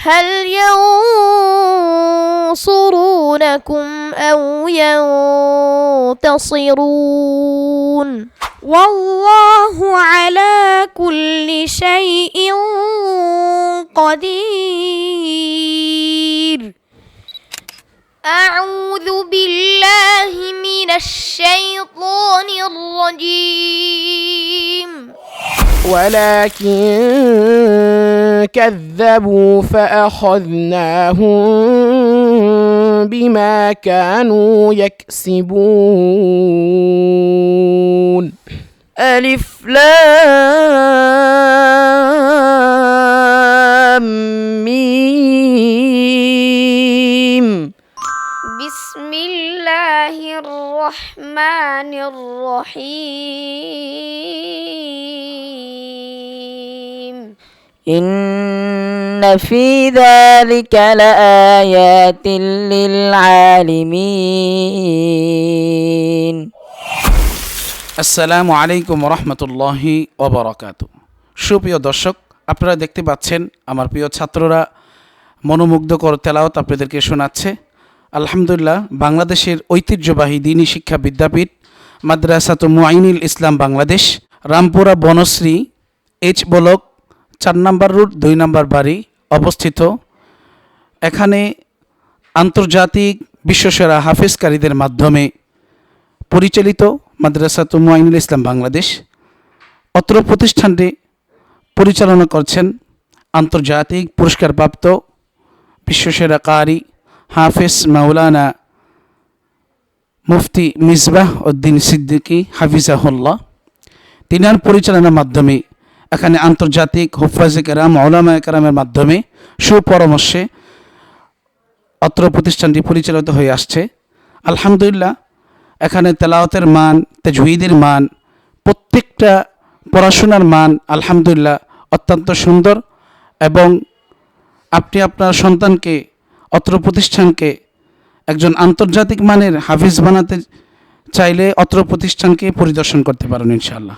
هل ينصرونكم أو ينتصرون والله على كل شيء قدير أعوذ بالله من الشيطان الرجيم ولكن كذبوا فأخذناهم بما كانوا يكسبون ألف لام ميم بسم الله الرحمن الرحيم إن في ذلك لآيات للعالمين আসসালামু আলাইকুম রহমতুল্লাহি ওবারাকাতু। সুপ্রিয় দর্শক, আপনারা দেখতে পাচ্ছেন আমার প্রিয় ছাত্ররা মনোমুগ্ধকর তেলাওয়াত আপনাদেরকে শোনাচ্ছে। আলহামদুলিল্লাহ, বাংলাদেশের ঐতিহ্যবাহী দ্বীনি শিক্ষা বিদ্যাপীঠ মাদ্রাসাতুল মুআইনুল ইসলাম বাংলাদেশ, রামপুরা বনশ্রী এইচ ব্লক 4 নম্বর রুট 2 নম্বর বাড়ি অবস্থিত। এখানে আন্তর্জাতিক বিশ্বসেরা হাফেজকারীদের মাধ্যমে পরিচালিত মাদ্রাসাতুল মুআইনুল ইসলাম বাংলাদেশ। অত্র প্রতিষ্ঠানটি পরিচালনা করছেন আন্তর্জাতিক পুরস্কারপ্রাপ্ত বিশ্বসেরা কারি হাফেজ মাওলানা মুফতি মিসবাহ উদ্দিন সিদ্দিকী হাফিজাহুল্লাহ। তিনার পরিচালনার মাধ্যমে এখানে আন্তর্জাতিক হুফাজে কেরাম উলামায়ে কেরামের মাধ্যমে সুপরামর্শে অত্র প্রতিষ্ঠানটি পরিচালিত হয়ে আসছে। আলহামদুলিল্লাহ, এখানে তেলাওয়াতের মান, তাজউীদের মান, প্রত্যেকটা পড়াশোনার মান আলহামদুলিল্লাহ অত্যন্ত সুন্দর। এবং আপনি আপনার সন্তানকে, অত্র প্রতিষ্ঠানকে একজন আন্তর্জাতিক মানের হাফিজ বানাতে চাইলে অত্র প্রতিষ্ঠানকে পরিদর্শন করতে পারেন ইনশাআল্লাহ।